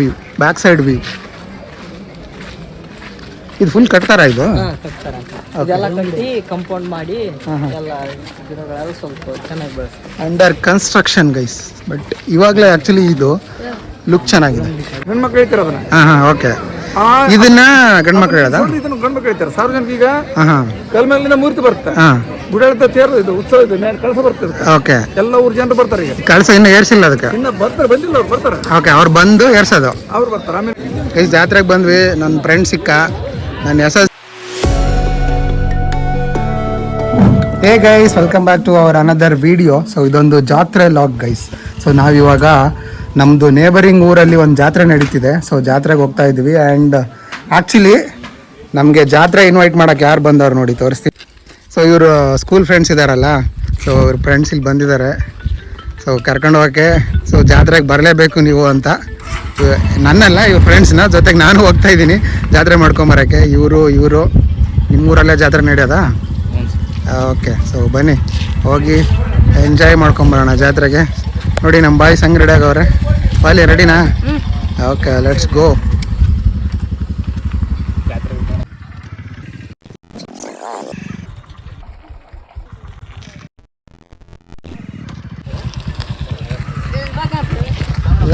View, back side view. ಇದು full ಕಟ್ತಾರ ಇದು? ಇದೆಲ್ಲ ಕಟ್ಟಿ ಕಂಪೌಂಡ್ ಮಾಡಿ ಎಲ್ಲ ಗಿಡಗಳೆಲ್ಲ ಸ್ವಲ್ಪ ಚೆನ್ನಾಗಿ ಬೆಳೆಸ್ತಾರೆ. Under construction guys. ಬಟ್ ಇವಾಗಲೇ ಆಕ್ಚುಲಿ ಇದು ಲುಕ್ ಚೆನ್ನಾಗಿದೆ. ಗಂಡ್ಮಕ್ಳು ಹೇಳ್ತಾರೆ ಅದನ್ನ. ಓಕೆ. ಇದನ್ನ ಗಂಡ್ಮಕ್ಳು ಹೇಳದ? ಇದನ್ನು ಗಂಡ್ಮಕ್ಳು ಹೇಳ್ತಾರೆ. ಸಾರ್ವಜನಿಕ ಈಗ ಕಲ್ಮೇಲಿನ ಮೂರ್ತಿ ಬರುತ್ತೆ, ಗುಡಾಳದ ತೇರು ಇದು ಉತ್ಸವ ಇದೆ, ಕಳಸ ಬರ್ತದೆ. ಓಕೆ. ಎಲ್ಲ ಊರ್ ಜನರು ಬರ್ತಾರೆ. ಈಗ ಕಳಸ ಇನ್ನು ಏರ್ಸಿಲ್ಲ ಅದಕ್ಕೆ? ಇನ್ನ ಬರ್ತಾರೆ, ಬಂದಿಲ್ಲ ಅವ್ರು ಬರ್ತಾರೆ. ಓಕೆ, ಅವ್ರು ಬಂದು ಏರ್ಸೋದು? ಅವ್ರು ಬರ್ತಾರೆ. ಆಮೇಲೆ ಗೈಸ್ ಜಾತ್ರೆಗೆ ಬಂದ್ವಿ. ನನ್ನ ಫ್ರೆಂಡ್ ಸಿಕ್ಕ, ನನ್ನ hey guys, welcome back to our another video. So ಇದೊಂದು ಜಾತ್ರೆ ಲಾಗ್ ಗೈಸ್. ಸೊ ನಾವಿವಾಗ ನಮ್ಮದು ನೇಬರಿಂಗ್ ಊರಲ್ಲಿ ಒಂದು ಜಾತ್ರೆ ನಡೀತಿದೆ. ಸೊ ಜಾತ್ರೆಗೆ ಹೋಗ್ತಾ ಇದ್ವಿ. ಆ್ಯಂಡ್ ಆ್ಯಕ್ಚುಲಿ ನಮಗೆ ಜಾತ್ರೆ ಇನ್ವೈಟ್ ಮಾಡೋಕ್ಕೆ ಯಾರು ಬಂದವ್ರು ನೋಡಿ ತೋರಿಸ್ತೀವಿ. ಸೊ ಇವರು ಸ್ಕೂಲ್ ಫ್ರೆಂಡ್ಸ್ ಇದ್ದಾರಲ್ಲ, ಸೊ ಇವ್ರ ಫ್ರೆಂಡ್ಸ್ ಇಲ್ಲಿ ಬಂದಿದ್ದಾರೆ. ಸೊ ಕರ್ಕೊಂಡು ಹೋಗೋಕ್ಕೆ, ಸೊ ಜಾತ್ರೆಗೆ ಬರಲೇಬೇಕು ನೀವು ಅಂತ. ನನ್ನಲ್ಲ, ಇವ್ರ ಫ್ರೆಂಡ್ಸ್ನ ಜೊತೆಗೆ ನಾನು ಹೋಗ್ತಾ ಇದ್ದೀನಿ ಜಾತ್ರೆ ಮಾಡ್ಕೊಂಬರೋಕ್ಕೆ. ಇವರು ನಿಮ್ಮೂರಲ್ಲೇ ಜಾತ್ರೆ ನಡೆಯೋದಾ? ಓಕೆ. ಸೊ ಬನ್ನಿ ಹೋಗಿ ಎಂಜಾಯ್ ಮಾಡ್ಕೊಂಬರೋಣ ಜಾತ್ರೆಗೆ. ನೋಡಿ ನಮ್ಮ ಬಾಯ್ಸ್ ಹಂಗೆ ರೆಡಿ ಆಗವ್ರೆ. ಬಾಲಿ ರೆಡಿನಾ? Okay, let's go.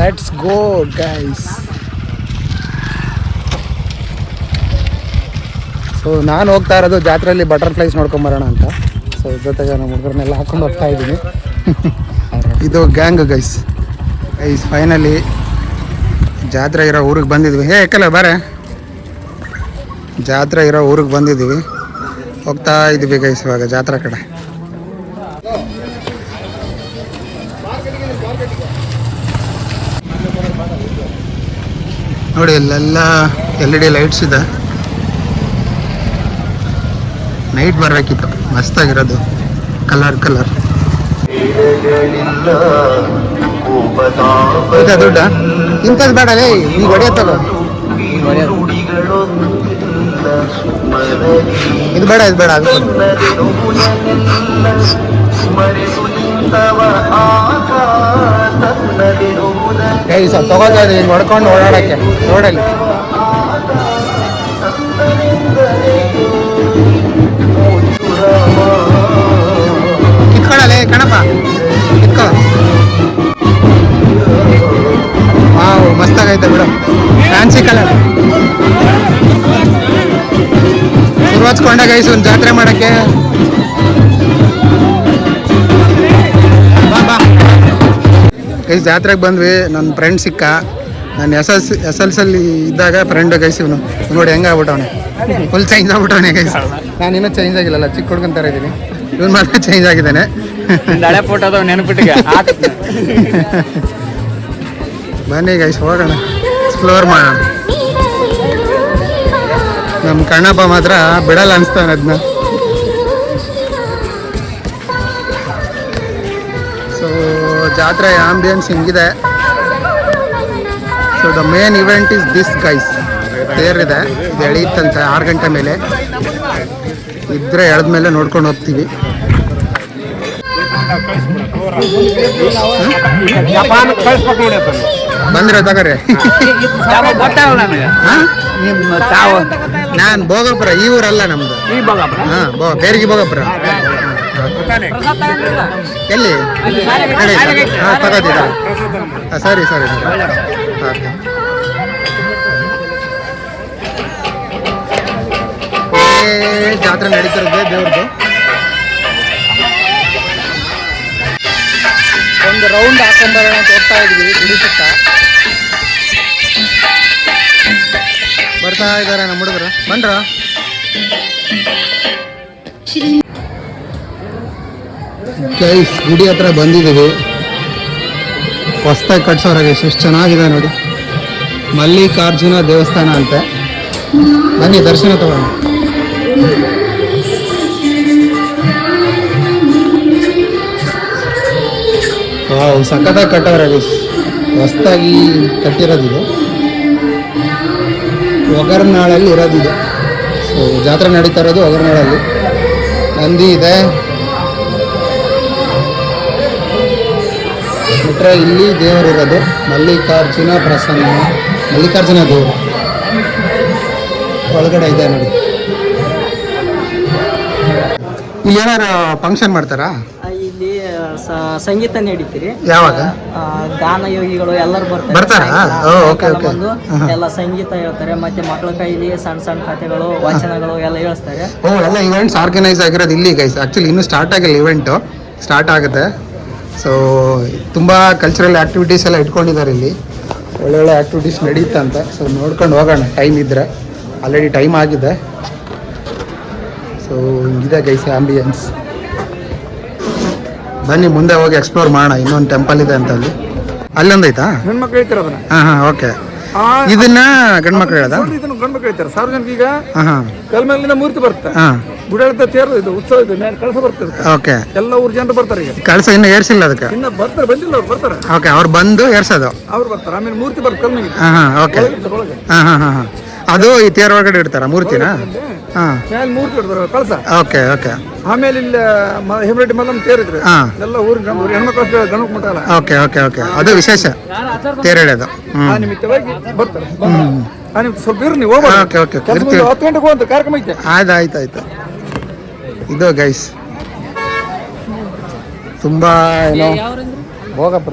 Let's go guys. So ನಾನು ಹೋಗ್ತಾ ಇರೋದು ಜಾತ್ರೆಯಲ್ಲಿ ಬಟರ್ಫ್ಲೈಸ್ ನೋಡ್ಕೊಂಬರೋಣ ಅಂತ. ಸೊ ಜೊತೆಗೆ ನಮ್ಮ ಹುಡುಗರನ್ನೆಲ್ಲ ಹಾಕೊಂಡು ಹೋಗ್ತಾ ಇದ್ದೀನಿ. ಇದು ಗ್ಯಾಂಗ್ ಗೈಸ್. ಫೈನಲಿ ಜಾತ್ರೆ ಇರೋ ಊರಿಗೆ ಬಂದಿದ್ವಿ. ಏಕಲ್ಲ ಬಾರೆ, ಜಾತ್ರೆ ಇರೋ ಊರಿಗೆ ಬಂದಿದ್ದೀವಿ. ಹೋಗ್ತಾ ಇದ್ದೀವಿ ಗೈಸ್ ಇವಾಗ ಜಾತ್ರೆ ಕಡೆ. ನೋಡಿ ಇಲ್ಲೆಲ್ಲ LED ಲೈಟ್ಸ್ ಇದೆ. ನೈಟ್ ಬರಬೇಕಿತ್ತು, ಮಸ್ತಾಗಿರೋದು, ಕಲರ್. ದುಡ್ಡ ಇಂಥದ್ದು ಬೇಡಲೇ, ಈಗ ಹೊಡೆಯತ್ತವ. ಇದು ಬೇಡ ಅದು ಗೈಸ್ ತಗೋತಾ ಇದೀವಿ ನೋಡ್ಕೊಂಡು ಓಡಾಡಕ್ಕೆ ರೋಡಲ್ಲಿ. ಕಿತ್ಕೊಳ್ಳಲೇ ಕಣಪ್ಪ, ಕಿತ್ಕೊ. ವಾವ್, ಮಸ್ತಾಗೈತೆ ಬಿಡು, ಫ್ಯಾನ್ಸಿ ಕಲರ್. ಶುರುವಾಚ್ಕೊಂಡೆ ಗೈಸ್ ಒಂದು ಜಾತ್ರೆ ಮಾಡೋಕ್ಕೆ. ಗೈಸ್ ಜಾತ್ರೆಗೆ ಬಂದ್ವಿ. ನನ್ನ ಫ್ರೆಂಡ್ ಸಿಕ್ಕ, ನಾನು SLC ಇದ್ದಾಗ ಫ್ರೆಂಡ್ ಗೈಸ್. ಇವನು ನೋಡಿ ಹೆಂಗೆ ಆಗ್ಬಿಟ್ಟವನೆ, ಫುಲ್ ಚೇಂಜ್ ಆಗ್ಬಿಟ್ಟವನೆ ಗೈಸ್. ನಾನು ಇನ್ನೂ ಚೇಂಜ್ ಆಗಿಲ್ಲಲ್ಲ, ಚಿಕ್ಕ ಹುಡ್ಕೊಂತಾರ ಇದ್ದೀನಿ. ಇವನು ಮಾತ್ರ ಚೇಂಜ್ ಆಗಿದ್ದಾನೆ. ಹಳೆ ಫೋಟೋದ ನೆನಪಿಟ್ಟಿಗೆ ಬನ್ನಿ ಗೈಸ್ ಹೋಗೋಣ, ಎಕ್ಸ್ಪ್ಲೋರ್ ಮಾಡೋಣ. ನಮ್ಮ ಕಣ್ಣಪ್ಪ ಮಾತ್ರ ಬಿಡಲ್ಲ ಅನಿಸ್ತಾನೆ ಅದನ್ನ. ಸೊ ಜಾತ್ರೆ ಆಂಬಿಯನ್ಸ್ ಹಿಂಗಿದೆ. So the main event is this guys. ತೇರಿದೆ, ಇದು ಎಳೆಯುತ್ತಂತೆ 6 ಗಂಟೆ ಮೇಲೆ. ಇದ್ರೆ ಎಳೆದ್ಮೇಲೆ ನೋಡ್ಕೊಂಡು ಹೋಗ್ತೀವಿ. ಬಂದಿರೋ ತಗೋರಿ. ನಾನು ಭೋಗಪುರ, ಈ ಊರಲ್ಲ ನಮ್ದು. ಬೇರಿಗೆ ಭೋಗಪುರ. ಎಲ್ಲಿ ತಗೋತೀರಾ? ಸರಿ ಓಕೆ. ಜಾತ್ರೆ ನಡೀತಿರೋದು ದೇವ್ರದ್ದು. ಒಂದು ರೌಂಡ್ ಹಾಕೊಂಡ್ಬರೋಣ ಅಂತ ಹೋಗ್ತಾ ಇದ್ವಿ ಗುಡಿ ಸುತ್ತ. ಬರ್ತಾ ಇದ್ದಾರೆ ನಮ್ಮ ಹುಡುಗರು. ಬಂದ್ರ ಗೈಸ್, ಗುಡಿ ಹತ್ರ ಬಂದಿದ್ದೀವಿ. ಹೊಸ್ದಾಗಿ ಕಟ್ಸೋರಾಗ ಎಷ್ಟು ಚೆನ್ನಾಗಿದೆ ನೋಡಿ. ಮಲ್ಲಿಕಾರ್ಜುನ ದೇವಸ್ಥಾನ ಅಂತೆ. ಬನ್ನಿ ದರ್ಶನ ತಗೋಣ. ವಾವ್, ಸಖತ್ತಾಗಿ ಕಟ್ಟೋರ ಗೈಸ್. ಹೊಸ್ದಾಗಿ ಕಟ್ಟಿರೋದಿದೆ, ಒಗರ್ನಾಳಲ್ಲಿ ಇರೋದಿದೆ. ಸೊ ಜಾತ್ರೆ ನಡೀತಾ ಇರೋದು ಒಗರ್ನಾಳಲ್ಲಿ. ನಂದಿ ಇದೆ, ಬಿಟ್ಟರೆ ಇಲ್ಲಿ ದೇವರಿರೋದು ಮಲ್ಲಿಕಾರ್ಜುನ ಪ್ರಸನ್ನ. ಮಲ್ಲಿಕಾರ್ಜುನ ದೇವರು ಒಳಗಡೆ ಇದೆ ನೋಡಿ. ಇಲ್ಲಿ ಏನಾರು ಫಂಕ್ಷನ್ ಮಾಡ್ತಾರಾ? ಇಲ್ಲಿ ಸಂಗೀತ ನಡೀತೀರಿ. ಯಾವಾಗ? ಗಾನ ಯೋಗಿಗಳು ಎಲ್ಲರೂ ಬರ್ತಾರಾ? Okay okay. ಬಂದು ಎಲ್ಲ ಸಂಗೀತ ಹೇಳ್ತಾರೆ, ಮತ್ತೆ ಮಕ್ಕಳ ಕೈಲಿ ಸಣ್ಣ ಸಣ್ಣ ಕಥೆಗಳು ವಚನಗಳು ಎಲ್ಲ ಹೇಳ್ತಾರೆ. ಎಲ್ಲ ಇವೆಂಟ್ಸ್ ಆರ್ಗನೈಸ್ ಆಗಿರೋದು ಇಲ್ಲಿ ಗೈಸ್. ಆ್ಯಕ್ಚುಲಿ ಇನ್ನೂ ಸ್ಟಾರ್ಟ್ ಆಗಿಲ್ಲ, ಇವೆಂಟು ಸ್ಟಾರ್ಟ್ ಆಗುತ್ತೆ. ಸೊ ತುಂಬ ಕಲ್ಚರಲ್ ಆ್ಯಕ್ಟಿವಿಟೀಸ್ ಎಲ್ಲ ಇಟ್ಕೊಂಡಿದ್ದಾರೆ ಇಲ್ಲಿ. ಒಳ್ಳೊಳ್ಳೆ ಆ್ಯಕ್ಟಿವಿಟೀಸ್ ನಡೀತಂತೆ. ಸೊ ನೋಡ್ಕೊಂಡು ಹೋಗೋಣ ಟೈಮ್ ಇದ್ದರೆ. ಆಲ್ರೆಡಿ ಟೈಮ್ ಆಗಿದೆ. ಸೊ ಇದೆ ಗೈಸ್ ಆಂಬಿಯನ್ಸ್. ಬನ್ನಿ ಮುಂದೆ ಹೋಗಿ ಎಕ್ಸ್ಪ್ಲೋರ್ ಮಾಡೋಣ. ಇನ್ನೊಂದು ಟೆಂಪಲ್ ಇದೆ ಅಂತ ಅಲ್ಲಿ. ಅಲ್ಲೊಂದೈತಾ? ಹೆಣ್ಮಕ್ಳು ಹೇಳ್ತಾರೆ ಅದನ್ನ. ಹಾಂ ಓಕೆ. ಇದನ್ನ ಗಂಡು ಮಕ್ಳು ಹೇಳೋದಾ? ಇದನ್ನು ಗಂಡು ಮಕ್ಳು ಹೇಳ್ತಾರೆ. ಸಾರ್ವಜನಿಕ ಈಗ ಹಾಂ ಕಲ್ಮೇಲಿನ ಮೂರ್ತಿ ಬರುತ್ತೆ. ಹಾಂ ಗುಡಾಳದ ತೇರು ಇದು ಉತ್ಸವ ಇದು ಮೇಲೆ ಕಳಸ ಬರ್ತದೆ. ಓಕೆ. ಎಲ್ಲ ಊರ್ ಜನರು ಬರ್ತಾರೆ. ಈಗ ಕಳಸ ಇನ್ನೂ ಏರ್ಸಿಲ್ಲ ಅದಕ್ಕೆ? ಇನ್ನ ಬರ್ತಾರೆ, ಬಂದಿಲ್ಲ ಅವ್ರು ಬರ್ತಾರೆ. ಓಕೆ, ಅವ್ರು ಬಂದು ಏರ್ಸೋದು? ಅವ್ರು ಬರ್ತಾರೆ. ಆಮೇಲೆ ಮೂರ್ತಿ ಬರ್ತದೆ ಕಲ್ಮೇಲೆ. ಹಾಂ ಓಕೆ. ಒಳಗೆ ಹಾಂ ಅದು ಈ ತೇರ ಒಳಗಡೆ ಇಡ್ತಾರ ಮೂರ್ತಿನ? ಹಾಂ ಮೇಲೆ ಮೂರ್ತಿ ಇಡ್ತಾರೆ ಕಳಸ. Okay okay. ಆಮೇಲೆ ಇಲ್ಲಿ ಹೆಮ್ರೆಡ್ಡಿ ಮಲ್ಲಮ್ಮ ತೇರಿದ್ರೆ ಹಾಂ ಎಲ್ಲ ಊರಿನ ಹೆಣ್ಮಕ್ಳು ಗಣಕ್ ಮಠ. Okay okay okay. ಅದು ವಿಶೇಷ ತೇರು ಎಳೆಯೋದು. ಆ ನಿಮಿತ್ತವಾಗಿ ಬರ್ತಾರೆ. ಆ ನಿಮಿತ್ತ ಸ್ವಲ್ಪ ಇರ್ರಿ ನೀವು ಹೋಗ್ಬಾರ್ದು. Okay okay. 10 ಗಂಟೆಗೆ ಹೋಗುವಂತ ಕಾರ್ಯಕ್ರಮ ಐತೆ. ಆಯ್ತು. ಇದು ಗೈಸ್ ತುಂಬ ಏನೋ ಹೋಗಪ್ಪ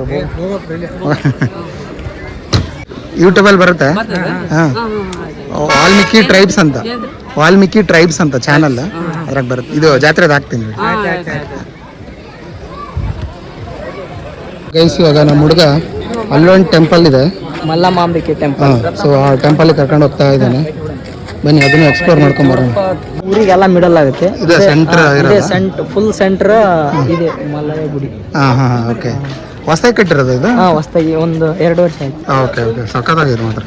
ಯೂಟ್ಯೂಬಲ್ಲಿ ಬರುತ್ತೆ. ಹಾಂ, ವಾಲ್ಮೀಕಿ ಟ್ರೈಬ್ಸ್ ಅಂತ ಚಾನಲ್, ಅದ್ರಾಗ ಬರುತ್ತೆ. ಇದು ಜಾತ್ರೆದು ಹಾಕ್ತೀನಿ ಗೈಸ್. ಇವಾಗ ನಮ್ಮ ಹುಡುಗ ಅಲ್ಲೊಂದು ಟೆಂಪಲ್ ಇದೆ, ಮಲ್ಲಮಾಂಬಿಕೆ ಟೆಂಪಲ್. ಸೊ ಆ ಟೆಂಪಲ್ ಕರ್ಕೊಂಡು ಹೋಗ್ತಾ ಇದ್ದಾನೆ. ಬನ್ನಿ ಅದನ್ನು ಎಕ್ಸ್ಪ್ಲೋರ್ ಮಾಡ್ಕೊಂಡ್ ಬರೋಣ. ಊರಿಗೆಲ್ಲ ಮಿಡಲ್ ಆಗುತ್ತೆ. ಇದೆ ಸೆಂಟರ್, ಫುಲ್ ಸೆಂಟರ್ ಇದೆ ಮಲ್ಲಯ್ಯ ಗುಡಿ. ಹಾಂ ಓಕೆ. ಹೊಸದಾಗಿ ಕಟ್ಟಿರೋದು ಇದು? ಹೊಸದಾಗಿ ಒಂದು 2 ವರ್ಷ ಆಯ್ತು. ಓಕೆ ಸಖತ್ತಾಗಿದೆ ಮಾತ್ರ.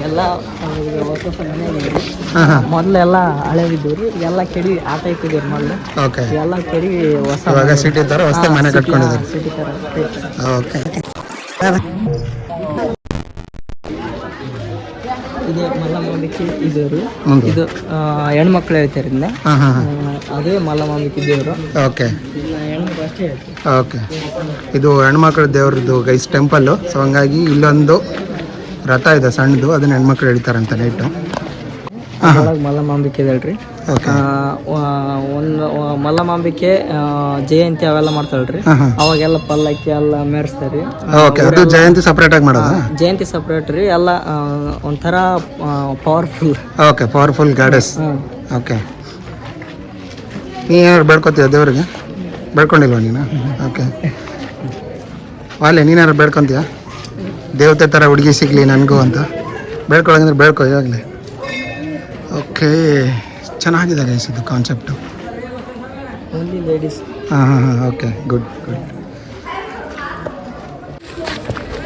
ಎಲ್ಲ ಮೊದಲೆಲ್ಲ ಹಳೇದಿದ್ದೀವಿ, ಎಲ್ಲ ಕೆಡಿ ಆಟ ಇಟ್ಟಿದ್ದೀವಿ ಮೊದಲು. ಓಕೆ. ಎಲ್ಲ ಕೆಡಿ ಹೊಸ ಇವಾಗ ಸಿಟಿ ಥರ ಹೊಸದಾಗಿ ಮನೆ ಕಟ್ಕೊಂಡಿದ್ದಾರೆ. ಸಿಟಿ ಥರ. ಓಕೆ. ಇದೆ ಮಲ್ಲಮಾಂಬಿಕೆ ದೇವರು. ಇದು ಹೆಣ್ಮಕ್ಳು ಹೇಳ್ತಾರೆ ಇದನ್ನ. ಅದೇ ಮಲ್ಲಮಾಂಬಿಕೆ ದೇವರು. ಓಕೆ. ಹೆಣ್ಮಕ್ಳು ಅಷ್ಟೇ ಹೇಳ್ತಾರೆ. ಓಕೆ. ಇದು ಹೆಣ್ಮಕ್ಳ ದೇವ್ರದ್ದು ಗೈಸ್ ಟೆಂಪಲ್ಲು. ಸೊ ಹಂಗಾಗಿ ಇಲ್ಲೊಂದು ರಥ ಇದೆ ಸಣ್ಣದು, ಅದನ್ನ ಹೆಣ್ಮಕ್ಳು ಹೇಳ್ತಾರಂತ ನೈಟು. ಮಲ್ಲಮಾಂಬಿಕೆ ಹೇಳ್ರಿ. ಓಕೆ. ಒಂದು ಮಲ್ಲಮಾಂಬಿಕೆ ಜಯಂತಿ ಅವೆಲ್ಲ ಮಾಡ್ತಾಳ್ರಿ. ಅವಾಗೆಲ್ಲ ಪಲ್ಲಕ್ಕಿ ಎಲ್ಲ ಮೆರೆಸ್ತಾರೆ. ಓಕೆ. ಅದು ಜಯಂತಿ ಸಪ್ರೇಟ್ ಆಗಿ ಮಾಡೋದು? ಜಯಂತಿ ಸಪ್ರೇಟ್ ರೀ. ಎಲ್ಲ ಒಂಥರ powerful. Okay, powerful goddess. Okay. ನೀನೇನಾರು ಬೇಡ್ಕೊತೀಯ ದೇವ್ರಿಗೆ? ಬೇಡ್ಕೊಂಡಿಲ್ವ ನೀನು? ಓಕೆ. ವಾಲೆ ನೀನಾರು ಬೇಡ್ಕೊತೀಯ ದೇವತೆ ಥರ ಹುಡುಗಿ ಸಿಗಲಿ ನನಗೂ ಅಂತ? ಬೇಡ್ಕೊಳ್ಳೋಂದ್ರೆ ಬೇಡ್ಕೊ ಇವಾಗಲೇ. ಓಕೆ, ಚೆನ್ನಾಗಿದೆ ಗೈಸ್ ಇದು ಕಾನ್ಸೆಪ್ಟು. Only ladies. ಹಾಂ ಓಕೆ, ಗುಡ್.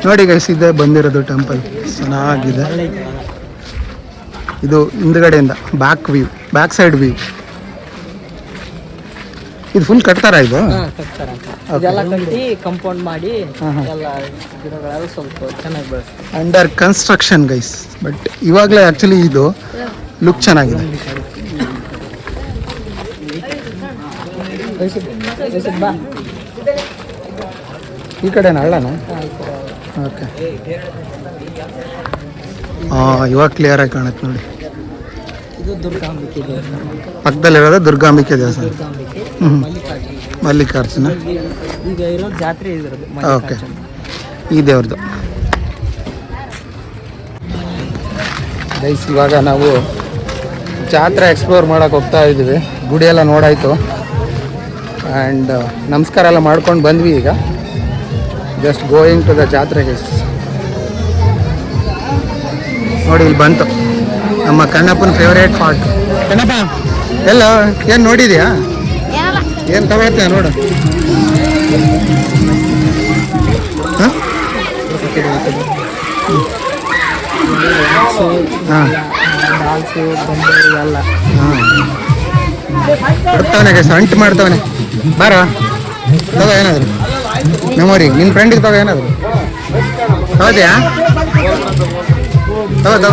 ನೋಡಿ ಗೈಸ್, ಇದೆ ಬಂದಿರೋದು ಟೆಂಪಲ್. ಚೆನ್ನಾಗಿದೆ. ಇದು ಹಿಂದ್ಗಡೆಯಿಂದ ಬ್ಯಾಕ್ ಸೈಡ್ ವ್ಯೂ. ಇದು ಫುಲ್ ಕಟ್ತಾರಾ ಇದು? ಇದೆಲ್ಲ ಕಟ್ಟಿ ಕಂಪೌಂಡ್ ಮಾಡಿ ಎಲ್ಲ ಗಿಡಗಳೆಲ್ಲ ಸ್ವಲ್ಪ ಚೆನ್ನಾಗಿ ಬೆಳೆಸ್ತಾರೆ. Under construction guys. ಬಟ್ ಇವಾಗಲೇ ಆ್ಯಕ್ಚುಲಿ ಇದು ಲುಕ್ ಚೆನ್ನಾಗಿದೆ. ಈ ಕಡೆನ ಹಳ್ಳನ? ಓಕೆ. ಇವಾಗ ಕ್ಲಿಯರ್ ಆಗಿ ಕಾಣುತ್ತೆ ನೋಡಿ. ಇದು ದುರ್ಗಾಂಬಿಕೆ ದೇವಸ್ಥಾನ. ಪಕ್ಕದಲ್ಲಿರೋದು ದುರ್ಗಾಂಬಿಕೆ ದೇವಸ್ಥಾನ. ದುರ್ಗಾಂಬಿಕೆ. ಮಲ್ಲಿಕಾರ್ಜುನ. ಈಗ ಇರೋ ಜಾತ್ರೆ ಇದ್ರದ್ದು. ಓಕೆ, ಈ ದೇವ್ರದ್ದು. ಗೈಸ್ ಇವಾಗ ನಾವು ಜಾತ್ರೆ ಎಕ್ಸ್ಪ್ಲೋರ್ ಮಾಡೋಕೆ ಹೋಗ್ತಾ ಇದ್ದೀವಿ. ಗುಡಿ ಎಲ್ಲ ನೋಡಾಯಿತು ಆ್ಯಂಡ್ ನಮಸ್ಕಾರ ಎಲ್ಲ ಮಾಡ್ಕೊಂಡು ಬಂದ್ವಿ. ಈಗ ಜಸ್ಟ್ ಗೋಯಿಂಗ್ ಟು ದ ಜಾತ್ರೆ ಗೈಸ್. ನೋಡಿ ಇಲ್ಲಿ ಬಂತು ನಮ್ಮ ಕಣ್ಣಪ್ಪನ ಫೇವ್ರೇಟ್ ಪಾರ್ಟ್. ಕಣ್ಣಪ್ಪ ಎಲ್ಲ ಏನು ನೋಡಿದ್ಯಾ? ಏನು ತಗೊಳ್ತೀಯ ನೋಡು. ಹಾಂ ಕೊಡ್ತಾವನೆ ಗೈಸ್, ಅಂಟು ಮಾಡ್ತಾವನೆ. ಬಾರ ತಗೋ ಏನಾದ್ರು ಮೆಮೊರಿ. ನಿನ್ನ ಫ್ರೆಂಡಿಗೆ ತಗೋ ಏನಾದ್ರು ಹೌದ್ಯಾ? ತಗೋ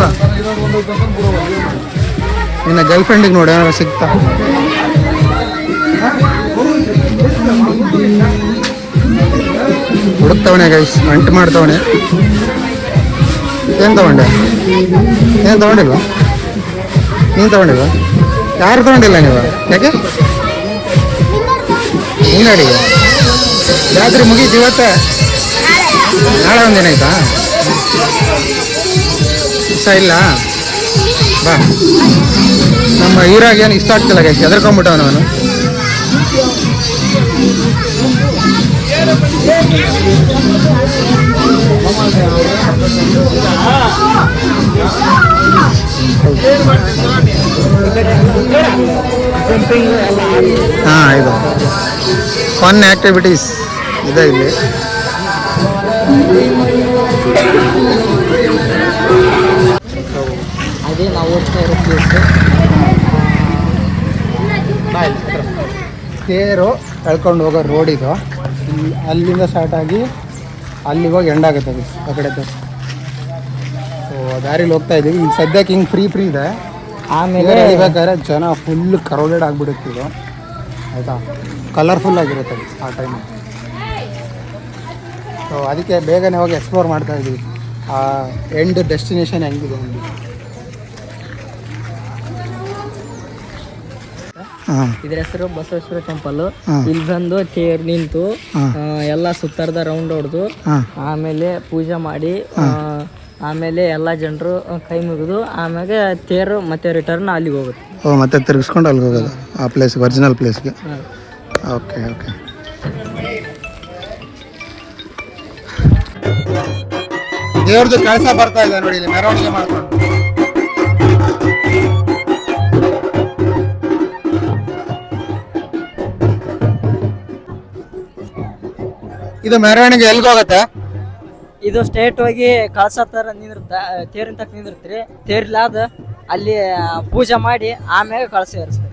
ನಿನ್ನ ಗರ್ಲ್ ಫ್ರೆಂಡಿಗೆ ನೋಡಿ ಏನಾದ್ರು ಸಿಗ್ತಾ. ಹುಡುಕ್ತವಣೆ ಗೈಸ್, ಅಂಟು ಮಾಡ್ತವಣೆ. ಏನು ತಗೊಂಡೆ? ಏನು ತಗೊಂಡಿಲ್ವಾ? ನೀನು ತಗೊಂಡಿಲ್ವಾ? ಯಾರು ತಗೊಂಡಿಲ್ಲ ನೀವು? ಯಾಕೆ? ಹಿಂಗಡಿಗೆ ಜಾತ್ರೆ ಮುಗೀತು ಇವತ್ತೇ, ನಾಳೆ ಒಂದಿನ ಆಯ್ತಾ? ಇಷ್ಟ ಇಲ್ಲ? ಬಾ. ನಮ್ಮ ಹೀರಾಗ ಏನು ಇಷ್ಟ ಆಗ್ತಿಲ್ಲ ಗೈಸ್, ಹೆದರ್ಕೊಂಡ್ಬಿಟ್ಟವ ನಾನು. ಹಾಂ, ಇದು ಫನ್ ಆ್ಯಕ್ಟಿವಿಟೀಸ್ ಇದೆ ಇಲ್ಲಿ. ಅದೇ ನಾವು ಹೋಗ್ತಾ ಇರೋ ಪ್ಲೇಸ್. ತೇರು ಎಳ್ಕೊಂಡು ಹೋಗೋ ರೋಡ್ ಇದು. ಅಲ್ಲಿಂದ ಸ್ಟಾರ್ಟ್ ಆಗಿ ಅಲ್ಲಿಗೆ ಹೋಗಿ ಎಂಡ್ ಆಗುತ್ತೆ ಗೈಸ್ ಆ ಕಡೆ. ಸೊ ದಾರಿಲಿ ಹೋಗ್ತಾ ಇದ್ದೀವಿ. ಈಗ ಸದ್ಯಕ್ಕೆ ಹಿಂಗೆ ಫ್ರೀ ಇದೆ. ಆಮೇಲೆ ಇಳಿಬೇಕಾದ್ರೆ ಜನ ಫುಲ್ ಕ್ರೌಡೆಡ್ ಆಗಿಬಿಡುತ್ತೆ ಇದು, ಆಯಿತಾ? ಕಲರ್ಫುಲ್ ಆಗಿರುತ್ತೆ ಆ ಟೈಮು. ಸೊ ಅದಕ್ಕೆ ಬೇಗನೆ ಹೋಗಿ ಎಕ್ಸ್ಪ್ಲೋರ್ ಮಾಡ್ತಾ ಇದ್ದೀವಿ ಆ ಎಂಡ್ ಡೆಸ್ಟಿನೇಷನ್ ಹೆಂಗಿದೆ ನಮಗೆ. ಇದ್ರ ಹೆಸರು ಬಸವೇಶ್ವರ ಟೆಂಪಲ್. ಇಲ್ಲಿ ಬಂದು ತೇರು ನಿಂತು ಎಲ್ಲ ಸುತ್ತಾರ್ದ ರೌಂಡ್ ಹೊಡೆದು ಆಮೇಲೆ ಪೂಜೆ ಮಾಡಿ ಆಮೇಲೆ ಎಲ್ಲ ಜನರು ಕೈ ಮುಗಿದು ಆಮೇಲೆ ತೇರು ಮತ್ತೆ ರಿಟರ್ನ್ ಅಲ್ಲಿಗೆ ಹೋಗುತ್ತೆ. ಓ, ಮತ್ತೆ ತಿರ್ಗಿಸ್ಕೊಂಡು ಅಲ್ಲಿಗೆ ಹೋಗೋದು ಆ ಪ್ಲೇಸ್ಗೆ, ಒರಿಜಿನಲ್ ಪ್ಲೇಸ್ಗೆ. Okay okay. ದೇವ್ರದ್ದು ಕಳಸ ಬರ್ತಾ ಇದೆ ನೋಡಿ, ಇಲ್ಲಿ ಮೆರವಣಿಗೆ ಮಾಡ್ಕೊಂಡು. ಇದು ಮೆರವಣಿಗೆ ಎಲ್ಲಿಗೆ ಹೋಗುತ್ತೆ? ಇದು ಸ್ಟೇಟ್ ಹೋಗಿ ಕಳಸ ತರ ತೇರಿನ ತಕ್ಕ ನಿಂದಿರ್ತೀರಿ. ತೇರಿಲಾದ ಅಲ್ಲಿ ಪೂಜೆ ಮಾಡಿ ಆಮೇಲೆ ಕಳಸ ಏರಿಸ್ತಾರೆ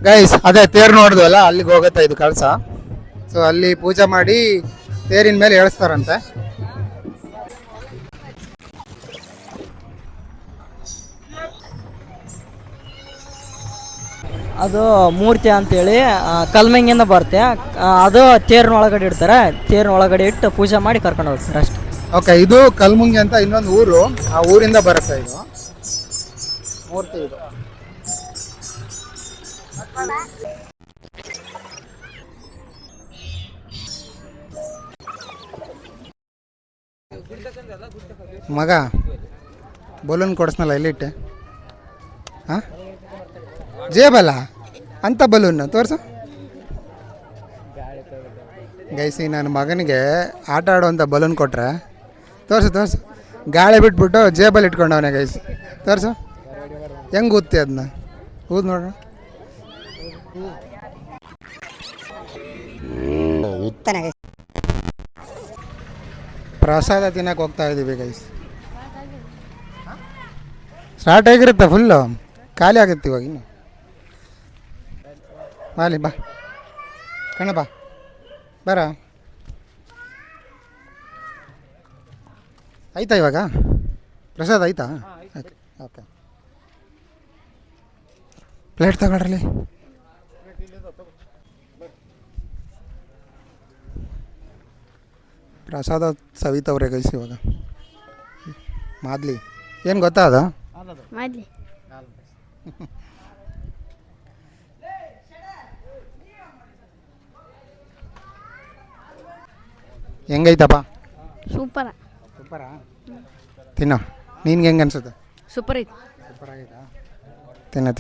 ಗೈಸ್. ಅದೇ ತೇರು ನೋಡಿದ್ವಲ್ಲ, ಅಲ್ಲಿಗೆ ಹೋಗುತ್ತೆ ಇದು ಕಳಸ. ಸೊ ಅಲ್ಲಿ ಪೂಜೆ ಮಾಡಿ ತೇರಿನ ಮೇಲೆ ಏಳಿಸ್ತಾರಂತೆ. ಅದು ಮೂರ್ತಿ ಅಂತೇಳಿ ಕಲ್ಮಂಗಿಂದ ಬರುತ್ತೆ. ಅದು ತೇರಿನ ಒಳಗಡೆ ಇಡ್ತಾರೆ. ತೇರಿನ ಒಳಗಡೆ ಇಟ್ಟು ಪೂಜೆ ಮಾಡಿ ಕರ್ಕೊಂಡು ಹೋಗ್ತಾರೆ ಅಷ್ಟೇ. ಓಕೆ, ಇದು ಕಲ್ಮುಂಗಿ ಅಂತ ಇನ್ನೊಂದು ಊರು, ಆ ಊರಿಂದ ಬರುತ್ತೆ ಇದು ಮೂರ್ತಿ. ಇದು ಮಗ ಬಲೂನ್ ಕೊಡಿಸ್ನಲ್ಲ, ಎಲ್ಲಿಟ್ಟೆ? ಹಾಂ, ಜೇಬಲ್ಲ ಅಂತ ಬಲೂನ್ ತೋರಿಸು ಗೈಸಿ. ನನ್ನ ಮಗನಿಗೆ ಆಟ ಆಡುವಂಥ ಬಲೂನ್ ಕೊಟ್ರೆ ತೋರಿಸು. ಗಾಳಿ ಬಿಟ್ಬಿಟ್ಟು ಜೇಬಲ್ಲಿ ಇಟ್ಕೊಂಡವನೇ ಗೈಸ್. ತೋರಿಸು ಹೆಂಗೆ ಊದ್ತಿ ಅದನ್ನ, ಊದ್ ನೋಡ್ರ. ಪ್ರಸಾದ ತಿನ್ನಕ್ಕೆ ಹೋಗ್ತಾ ಇದ್ದೀವಿ ಗೈಸ್. ಸ್ಟಾರ್ಟ್ ಆಗಿರುತ್ತೆ, ಫುಲ್ಲು ಖಾಲಿ ಆಗುತ್ತೆ ಇವಾಗ. ಇನ್ನು ಮಾಲಿ ಬಾ ಕಣ, ಬಾ ಬರ. ಆಯ್ತಾ ಇವಾಗ ಪ್ರಸಾದ ಆಯ್ತಾ? ಓಕೆ, ಪ್ಲೇಟ್ ತಗೊಳ್ರಲ್ಲಿ. ಪ್ರಸಾದ ಸವಿತವ್ರೆ ಗೈಸ್ ಇವಾಗ. ಮಾದ್ಲಿ ಏನು ಗೊತ್ತಾ ಅದು? ಮಾದ್ಲಿ ಹೆಂಗೈತಪ್ಪ? ಸೂಪರ. ಸೂಪರಾ? ತಿನ್ನೋ, ನಿನ್ಗೆ ಹೆಂಗೆ ಅನ್ಸುತ್ತೆ? ಸೂಪರ್ ಐತಿ. ಸೂಪರ್ ಆಗೈತಾ? ತಿನ್ನು.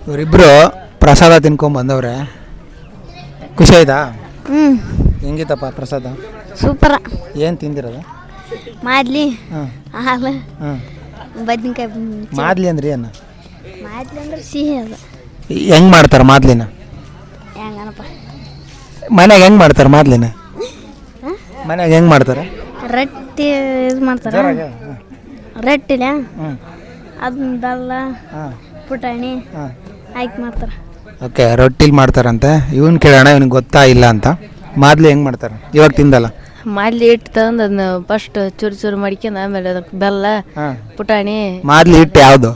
ಇವರಿಬ್ಬರು ಪ್ರಸಾದ ತಿನ್ಕೊಂಬಂದವ್ರೆ. ಖುಷಿ ಆಯ್ತಾ? ಹೆಂಗಿತ್ತಪ್ಪ ಪ್ರಸಾದ? ಸೂಪರ. ಏನು ತಿಂದಿರೋದು? ಮಾದ್ಲಿ, ಹಾಂ ಹಾಲು, ಹಾಂ. ಬದ್ನಿಕಾಯಿ. ಮಾದ್ಲಿ ಅಂದ್ರೆ ಏನು? ಮಾದ್ಲಿ ಅಂದ್ರೆ ಸಿಹಿ ಅದು. ಹೆಂಗೆ ಮಾಡ್ತಾರೆ ಮಾದ್ಲಿನ? ಹೆಂಗನಪ್ಪ ಮನ್ಯಾಗ ಹೆಂಗೆ ಮಾಡ್ತಾರೆ ಮಾದ್ಲಿನ? ಮನ್ಯಾಗ ಹೆಂಗೆ ಮಾಡ್ತಾರೆ? ರೊಟ್ಟಿ ಇದು ಮಾಡ್ತಾರೆ. ರೊಟ್ಟಿಲ ಅದನ್ನ ಬೆಲ್ಲ ಪುಟಾಣಿ ಹಾಕಿ ಮಾಡ್ತಾರೆ. ಓಕೆ, ರೊಟ್ಟಿಲಿ ಮಾಡ್ತಾರಂತೆ. ಇವನ್ ಕೇಳೋಣ, ಇವನಿಗೆ ಗೊತ್ತಾ ಇಲ್ಲ ಅಂತ. ಮಾದ್ಲಿ ಹೆಂಗೆ ಮಾಡ್ತಾರೆ? ಇವಾಗ ತಿಂದಲ್ಲ. ಮಾದ್ಲಿ ಹಿಟ್ಟು ತಗೊಂಡು ಅದನ್ನ ಫಸ್ಟ್ ಚೂರು ಮಾಡ್ಕೊಂಡು ಆಮೇಲೆ ಅದಕ್ಕೆ ಬೆಲ್ಲ ಪುಟಾಣಿ. ಮಾದ್ಲಿ ಹಿಟ್ಟು ಯಾವುದು?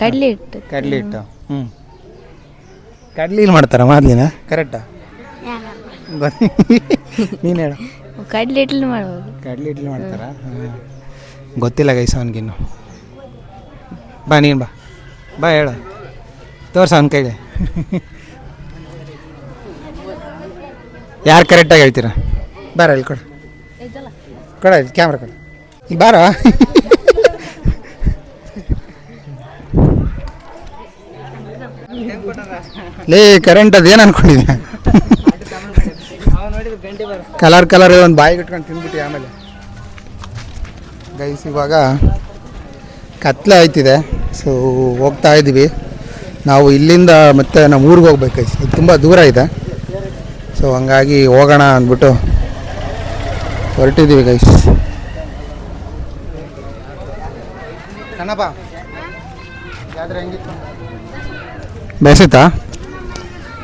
ಕಡ್ಲಿ ಹಿಟ್ಟು. ಕಡ್ಲಿ ಹಿಟ್ಟು. ಕಡ್ಲಿಲಿ ಮಾಡ್ತಾರ ಮಾದ್ಲಿನ ಕರೆಕ್ಟಾ ನೀನು ಹೇಳು. ಕಡ್ಲಿ ಇಡ್ಲಿ ಮಾಡ್ಬೋದು. ಕಡ್ಲಿ ಇಡ್ಲಿ ಮಾಡ್ತಾರ ಗೊತ್ತಿಲ್ಲ ಗೈಸ್ ಅವನಿಗಿನ್ನು. ಬಾ ನೀನು ಬಾ ಹೇಳು ತೋರ್ಸ ಅವನ ಕೈಗೆ. ಯಾರು ಕರೆಕ್ಟಾಗಿ ಹೇಳ್ತೀರಾ? ಬಾರ ಇಲ್ಲಿ ಕೊಡ ಇಲ್ಲಿ ಕ್ಯಾಮ್ರಾ ಕೊಡ ಇಲ್ಲಿ ಬಾರ. ಲೇ ಕರೆಂಟ್ ಅದೇನು ಅನ್ಕೊಂಡಿದ್ದೆ? ಕಲರ್ ಒಂದು ಬಾಯಿಗೆ ಇಟ್ಕೊಂಡು ತಿಂದ್ಬಿಟ್ಟು ಆಮೇಲೆ. ಗೈಸ್ ಇವಾಗ ಕತ್ಲೆ ಆಯ್ತಿದೆ. ಸೊ ಹೋಗ್ತಾ ಇದ್ದೀವಿ ನಾವು ಇಲ್ಲಿಂದ. ಮತ್ತೆ ನಮ್ಮ ಊರಿಗೆ ಹೋಗ್ಬೇಕು ಗೈಸ್, ಇದು ತುಂಬ ದೂರ ಇದೆ. ಸೊ ಹಂಗಾಗಿ ಹೋಗೋಣ ಅಂದ್ಬಿಟ್ಟು ಹೊರಟಿದ್ದೀವಿ ಗೈಸ್. ಕಣಪ್ಪ ಜಾತ್ರೆ ಹೆಂಗಿತ್ತು? ಬೇಸಿತ್ತಾ?